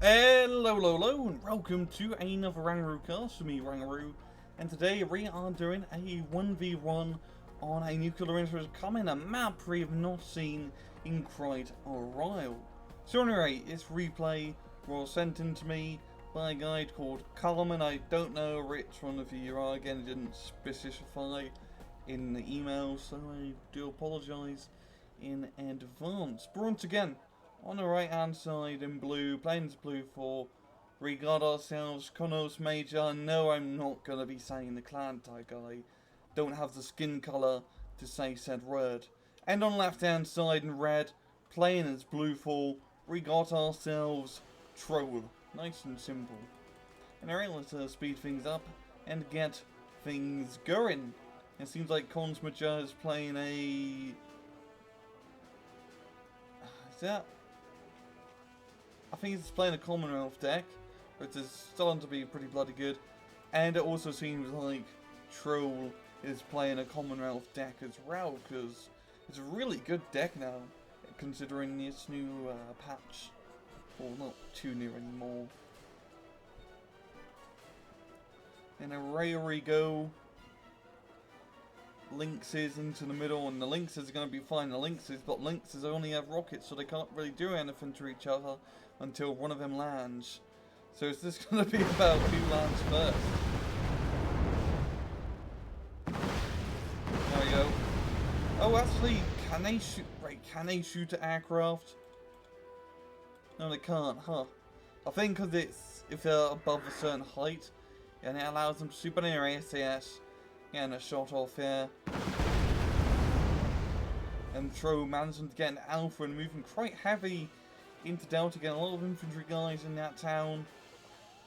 Hello, and welcome to another RANGROOCAST with me, RANGROO. And today we are doing a 1v1 on a nuclear interest coming, a map we have not seen in quite a while. So anyway, this replay was sent in to me by a guy called Carmen. I don't know which one of you are, again it didn't specify in the email, so I do apologise in advance. But once again, on the right hand side in blue, plains blue 4, we got ourselves Konos Major. No, I'm not going to be saying the clan type guy. Don't have the skin colour to say said word. And on the left hand side in red, plain as blue 4, we got ourselves Troll. Nice and simple. Anyway, let's speed things up and get things going. It seems like Konos Major is playing a... Is that... I think he's playing a Commonwealth deck, which is starting to be pretty bloody good. And it also seems like Troll is playing a Commonwealth deck as well, because it's a really good deck now, considering this new patch. Well, not too new anymore. And away we go. Lynxes into the middle, and the Lynxes are going to be fine. The Lynxes, but Lynxes only have rockets, so they can't really do anything to each other until one of them lands. So is this going to be about who lands first? There we go. Oh, actually, can they shoot? Right, can they shoot at aircraft? No, they can't, huh? I think because it's if they're above a certain height, and it allows them to shoot. But anyway, SAS. Getting a shot off here. And Tro managing to get an alpha and moving quite heavy into Delta, getting a lot of infantry guys in that town.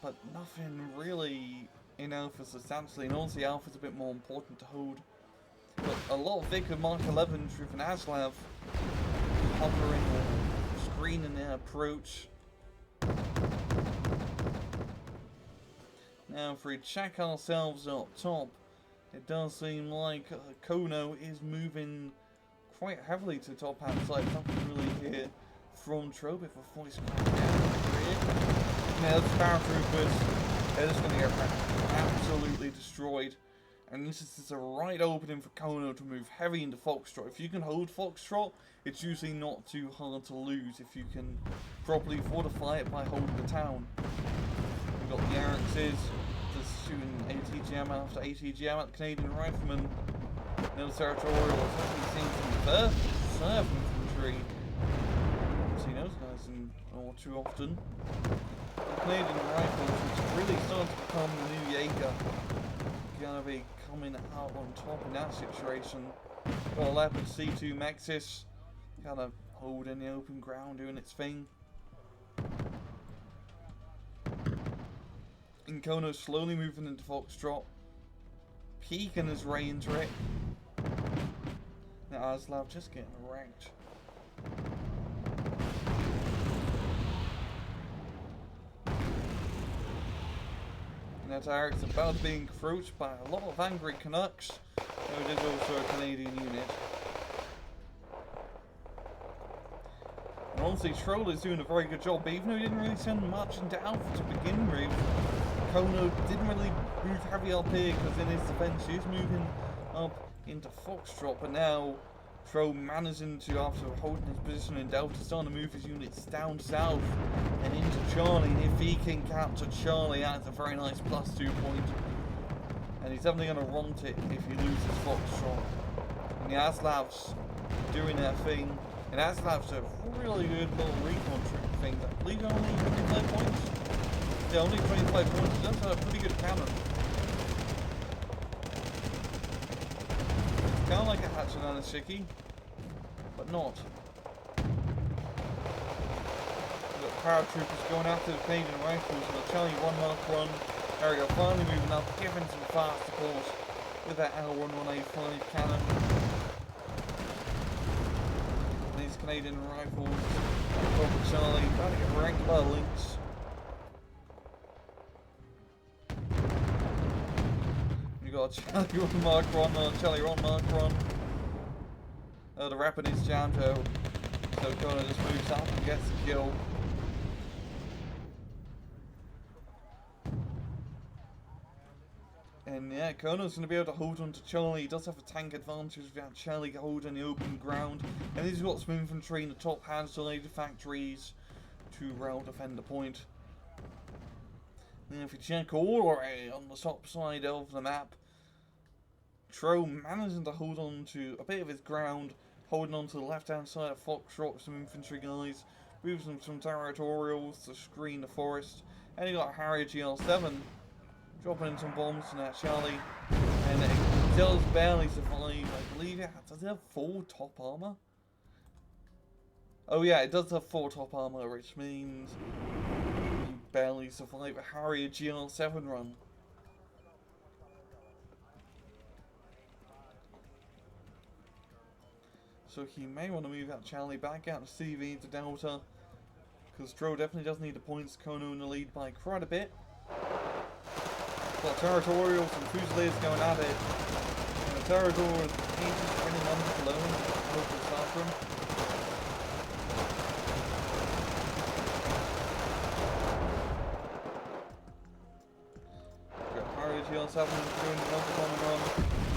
But nothing really in alpha substantially, and also the alpha's a bit more important to hold. But a lot of Vic and Mark 11 with an Aslav hovering or screening their approach. Now if we check ourselves up top, it does seem like Kono is moving quite heavily to top hand side. Nothing really here from Tro before he's coming down here. Now the paratroopers, they're just going to get absolutely destroyed. And this is a right opening for Kono to move heavy into Foxtrot. If you can hold Foxtrot, it's usually not too hard to lose if you can properly fortify it by holding the town. We've got the Arixes. Just shooting ATGM after ATGM at the Canadian Rifleman. No territorial, especially seen some serve infantry. Don't see those guys all too often. The Canadian Rifles, which is really starting to become the new Jaeger, gonna be coming out on top in that situation. Got a Leopard C2 Mexis, kind of hold in the open ground doing its thing. And Kono slowly moving into Foxtrot, peeking his way into it. Now Aslav just getting wrecked. And that Eric's about to be encroached by a lot of angry Canucks. Though it is also a Canadian unit. And honestly, Troll is doing a very good job, but even though he didn't really send much into Alpha to begin with, Kono didn't really move heavy up here because in his defense he is moving up into Foxtrot, but now Tro managing to, after holding his position in Delta, starting to move his units down south and into Charlie, and if he can capture Charlie, that's a very nice +2 point. And he's definitely going to want it if he loses Foxtrot. And the Aslavs doing their thing, and Aslavs have really good little recon troop things. I believe only 25 points. Yeah, only 25 points. That's a pretty good cannon. It's kind of like a Hatchinanashiki, but not. We've got paratroopers going after the Canadian Rifles with a Charlie 1 Mark 1. There we go, finally moving up, giving some faster calls with that L11A5 cannon. And these Canadian Rifles, over Charlie, trying to get wrecked by Lynx. You got Charlie 1 Mark 1 on Charlie 1 Mark 1. The rapid is jammed, so Kono just moves up and gets the kill. And yeah, Kono's going to be able to hold on to Charlie. He does have a tank advantage without Charlie holding the open ground. And he's got some infantry in the top hand-side factories to rail defend the point. And if you check all the way on the top side of the map, Tro managing to hold on to a bit of his ground, holding on to the left-hand side of Foxtrot with some infantry guys, moving some territorials to screen the forest. And you got Harrier GL7 dropping in some bombs to that Charlie, and it does barely survive. I believe does it have 4 top armor? Oh yeah, it does have 4 top armor, which means you barely survive a Harrier GL7 run. So he may want to move that Charlie back out to CV to Delta, because Tro definitely does need the points. Kono in the lead by quite a bit. Got Territorials and Fusiliers going at it. And the Territorials is winning on alone. Local Saffron. Got Harrier GL7 doing another common run.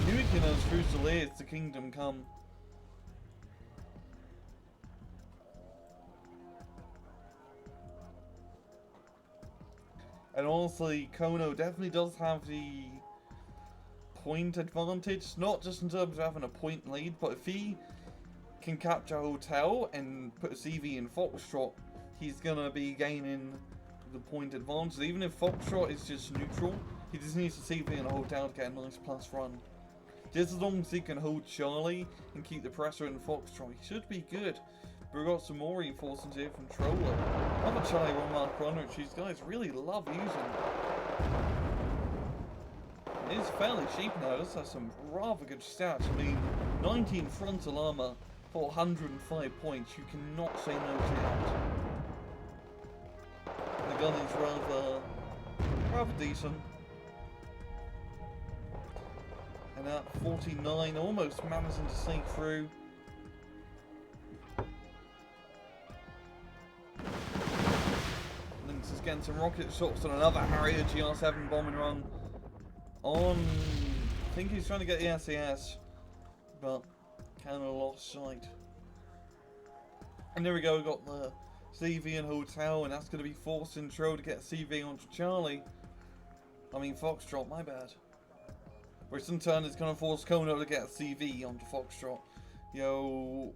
Nuking those Fusiliers to Kingdom Come. And honestly, Kono definitely does have the point advantage, not just in terms of having a point lead, but if he can capture a hotel and put a CV in Foxtrot, he's gonna be gaining the point advantage. Even if Foxtrot is just neutral, he just needs a CV in a hotel to get a nice plus run. Just as long as he can hold Charlie and keep the pressure in Foxtrot, he should be good. But we've got some more reinforcements here from Troller. Another Charlie 1 Mark 1, which these guys really love using. It is fairly cheap now, this has some rather good stats. I mean, 19 frontal armor for 105 points, you cannot say no to that. The gun is rather decent. And at 49, almost managing to sneak through. Lynx is getting some rocket shots on another Harrier GR7 bombing run. I think he's trying to get the SAS, but kind of lost sight. And there we go, we got the CV and hotel, and that's going to be forcing Tro to get a CV onto Charlie. I mean Foxtrot, my bad. Which in turn is going to force Kono to get a CV onto Foxtrot. Yo,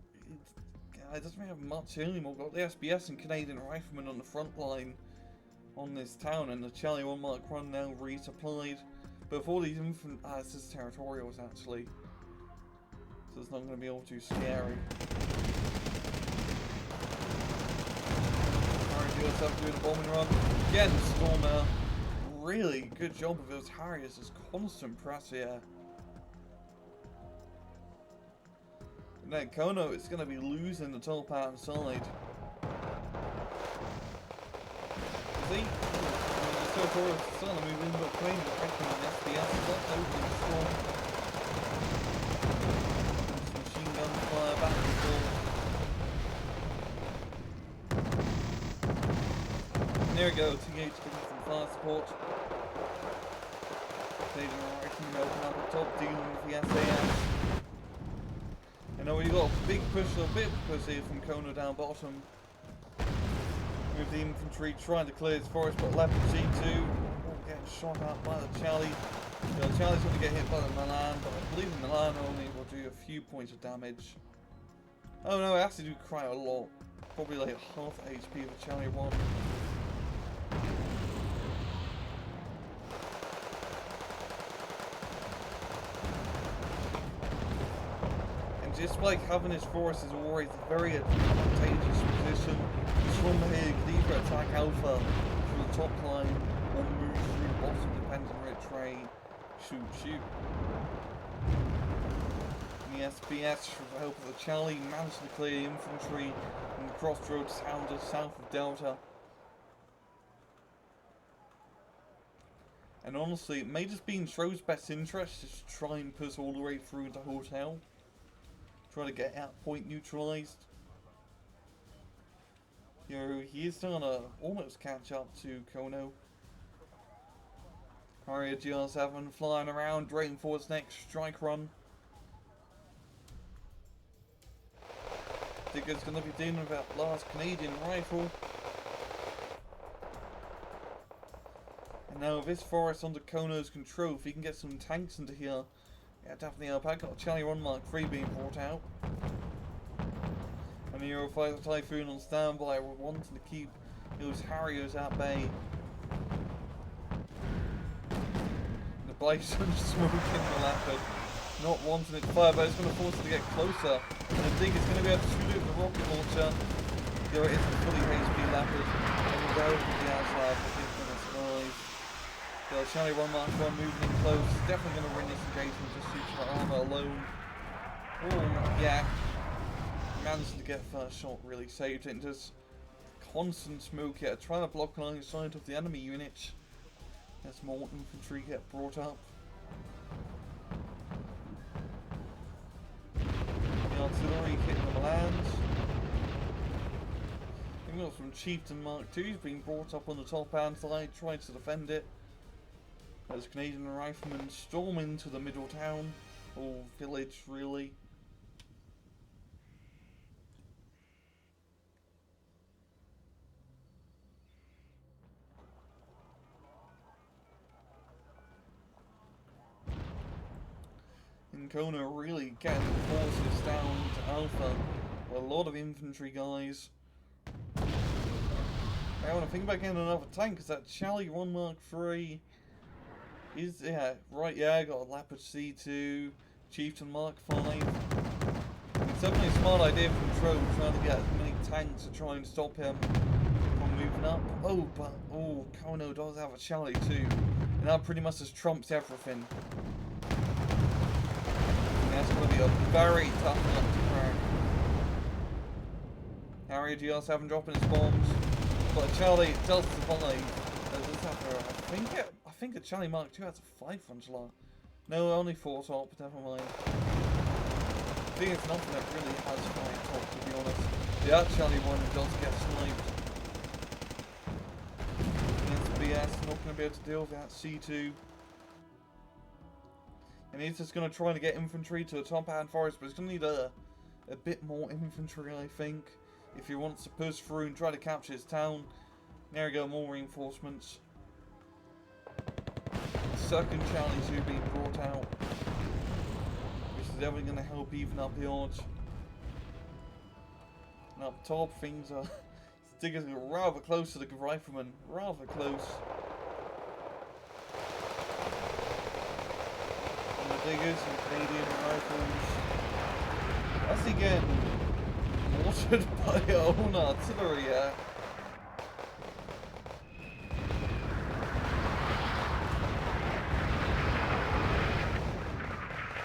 it doesn't really have much anymore. Got the SBS and Canadian Riflemen on the front line on this town, and the Charlie 1 Mark 1 now resupplied. But for these this is territorials actually, so it's not going to be all too scary. Harriers up doing the bombing run. Again, Stormer. Really good job of those Harriers, just constant press here. And then Kono is going to be losing the top hand side. See? The territorials are starting to move in, but playing the Viking and SBS is not open strong. Some machine gun fire back and forth. And there we go, TH getting some fire support. Canadian Riflemen open up the top, dealing with the SAS. And now we've got a big push, a bit of a push here from Kono down bottom. With the infantry trying to clear his forest, but Leopard G2 getting shot out by the Charlie. You know, Charlie's going to get hit by the Milan, but I believe the Milan only will do a few points of damage. Oh no, it has to do quite a lot. Probably like half HP of the Charlie 1. Just like having his force is always a very advantageous position. From here, you can either attack Alpha through the top line or move through the bottom depending on which way. Shoot. And the SBS, with the help of the Charlie, managed to clear infantry in the crossroads town just south of Delta. And honestly, it may just be in Tro's best interest just to try and push all the way through the hotel. Try to get out point neutralized. You know, he is starting to almost catch up to Kono. Harrier GR7 flying around, waiting for its next strike run. Digger's going to be dealing with that last Canadian rifle. And now with this forest under Kono's control, if he can get some tanks into here, yeah, definitely help. I've got a Charlie 1 Mark III being brought out. And the Eurofighter Typhoon on standby, we're wanting to keep those Harriers at bay. The Bison's smoking the Leopard, not wanting it to fire, but it's going to force it to get closer. And the Digger's going to be able to shoot it with a rocket launcher. There it is, a fully HP Leopard. And we'll go with the outside for 15 minutes, guys. The Charlie 1 Mark 1 moving in close. Definitely going to win this engagement just due to the armor alone. Oh, yeah. Managed to get first shot, really saved it. And just constant smoke here, trying to block line of sight of the enemy units. As more infantry get brought up. The artillery hitting the lands. We've got some Chieftain Mark II's being brought up on the top hand side, trying to defend it. As Canadian riflemen storm into the middle town, or village really. And Kono really getting the forces down to Alpha. With a lot of infantry guys. I want to think about getting another tank, because that Charlie 1 Mark III is, yeah, right, yeah, I got a Leopard C2, Chieftain Mark V. It's definitely a smart idea from Tro, trying to get as many tanks to try and stop him from moving up. Oh, but, oh, Kono does have a Charlie too. And that pretty much just trumps everything. And that's going to be a very tough nut to crack. Harrier GR7 dropping his bombs. But Charlie does survive. I think the Charlie Mark II has a 5 frontal. No, only 4 top, but never mind. I think it's nothing that really has 5 top, to be honest. The Charlie 1 does get sniped. Against BS, not going to be able to deal with that C2. And he's just going to try to get infantry to the top hand forest, but he's going to need a bit more infantry, I think, if he wants to push through and try to capture his town. There we go, more reinforcements. Second Charlie 2 being brought out, which is definitely going to help even up the odds. And up top, things are Stickers rather close to the rifleman, rather close. And the Diggers and Canadian rifles. That's again mortared by our own artillery here.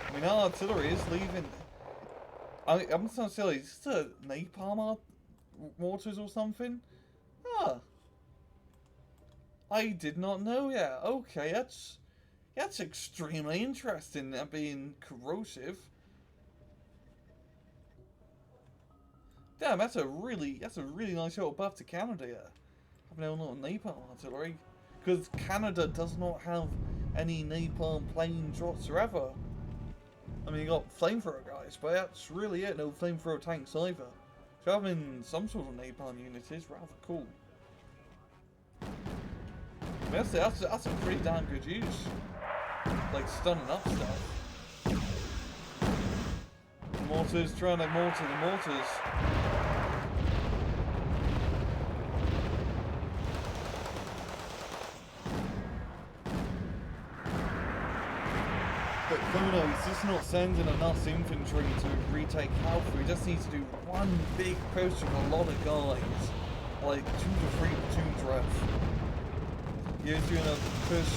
I mean, our artillery is leaving. I'm just not silly. Is this a napalm mortars or something? Ah, I did not know yet. Okay, that's extremely interesting. That being corrosive. Damn, that's a really nice little buff to Canada. Having a little napalm artillery, because Canada does not have any napalm planes whatsoever. I mean, you got flamethrower guys, but that's really it. No flamethrower tanks either. So having some sort of napalm unit is rather cool. That's a pretty damn good use. Like stunning up stuff. The mortars, trying to mortar the mortars. But Kuno, he's just not sending enough infantry to retake Alpha. He just needs to do one big push with a lot of guys. Like 2 to 3 platoons ref. He's doing a push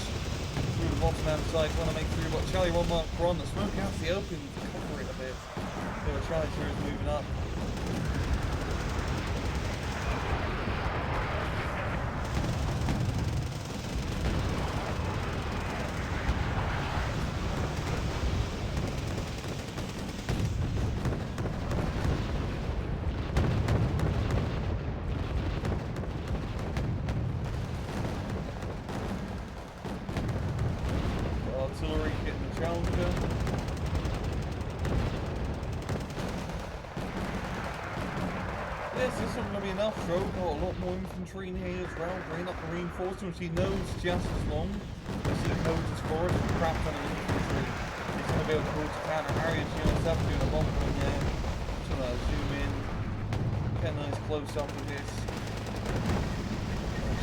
through the bottom hand side, trying to make through what Charlie 1 Mark 1. The smoke out the open to cover it a bit. So Charlie 2 is moving up. Challenger. Yes, this isn't going to be enough. Tro got a lot more infantry in here as well. Bringing up the reinforcements. He knows just as long as he knows his forest and crap on the infantry. He's going to be able to pull to counter Harrier GR7 doing a bomb in there. Just going to zoom in. Get a nice close up of this.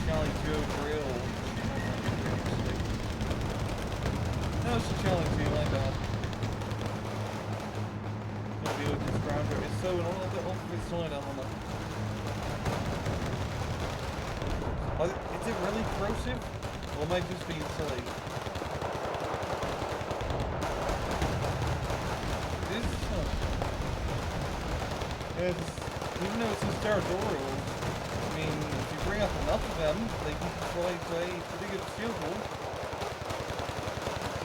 Charlie Joe Grill. No, it's a challenge here, like that. Gonna be with this grounder. It's so a little bit off of its side, I'm on it. Like, is it really corrosive? Or am I just being silly? It is. Even though it's just territorial, I mean, if you bring up enough of them, they can provide a pretty good shield wall.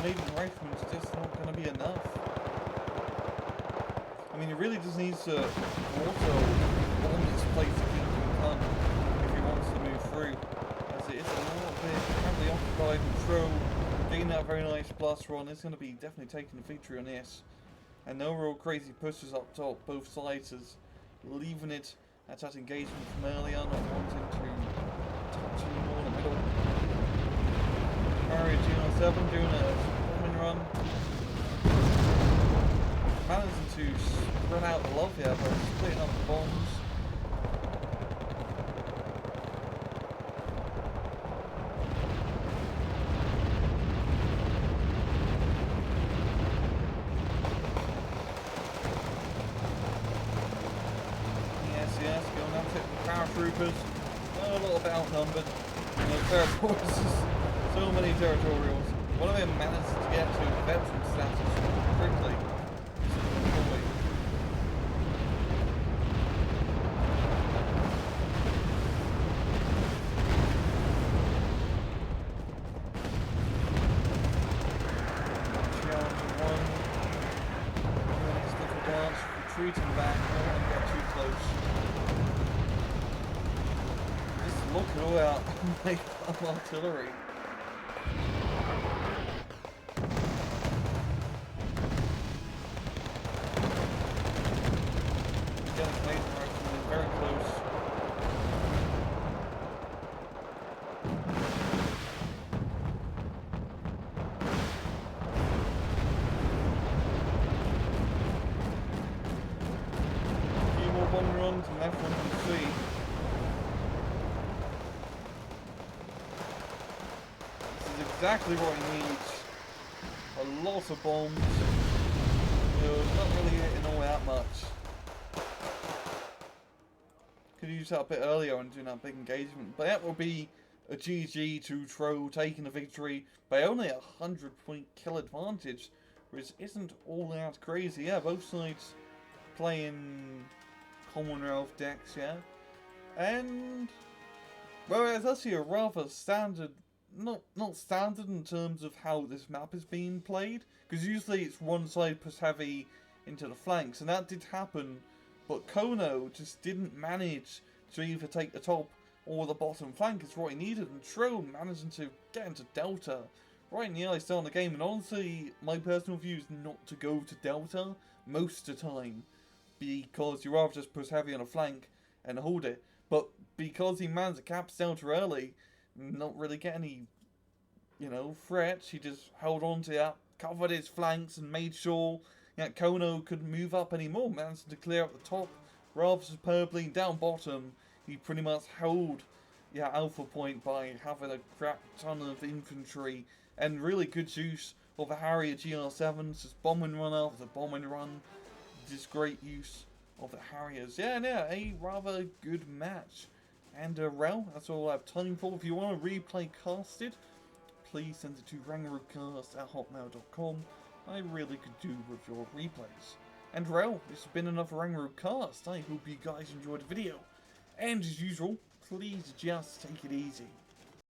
Maybe rifleman's just not going to be enough. I mean, he really just needs to auto bomb this place if he can, if he wants to move through. As it is a little bit heavily occupied, and Tro getting that very nice plus run is going to be definitely taking the victory on this. And no real crazy pushes up top, both sides is leaving it at that engagement from earlier, not wanting to touch anymore in the middle. Harrier GR7 doing a bombing run. Managing to spread out the love here by splitting up the bombs. Yes, going at it with paratroopers. A little bit outnumbered. And the territorials, so many territorials. One of them managed to get to veteran status quickly. Challenger 1. Nice little dance, retreating back, don't want to get too close. Just look it all out, make artillery. Very close. A few more bomb runs and left one can see. This is exactly what he needs. A lot of bombs. You know, it's not really hitting all that much. Could use that a bit earlier and doing that big engagement, but that will be a GG to Tro taking the victory by only a 100-point kill advantage, which isn't all that crazy. Yeah, both sides playing Commonwealth decks, yeah, and well, it's actually a rather standard, not standard in terms of how this map is being played, because usually it's one side push heavy into the flanks, and that did happen. But Kono just didn't manage to either take the top or the bottom flank as what he needed, and Tro managing to get into Delta right in the early start of the game. And honestly, my personal view is not to go to Delta most of the time, because you rather just push heavy on a flank and hold it. But because he managed to cap Delta early, not really get any, you know, threats, he just held on to that, covered his flanks and made sure that Kono couldn't move up anymore, managed to clear up the top rather superbly. Down bottom, he pretty much held Alpha Point by having a crap ton of infantry and really good use of the Harrier GR7s, just bombing run after bombing run, just great use of the Harriers. Yeah, a rather good match. And well, that's all I have time for. If you want to replay casted, please send it to RANGROOCAST@hotmail.com. I really could do with your replays. And well, this has been another RANGROOCAST. I hope you guys enjoyed the video. And as usual, please just take it easy.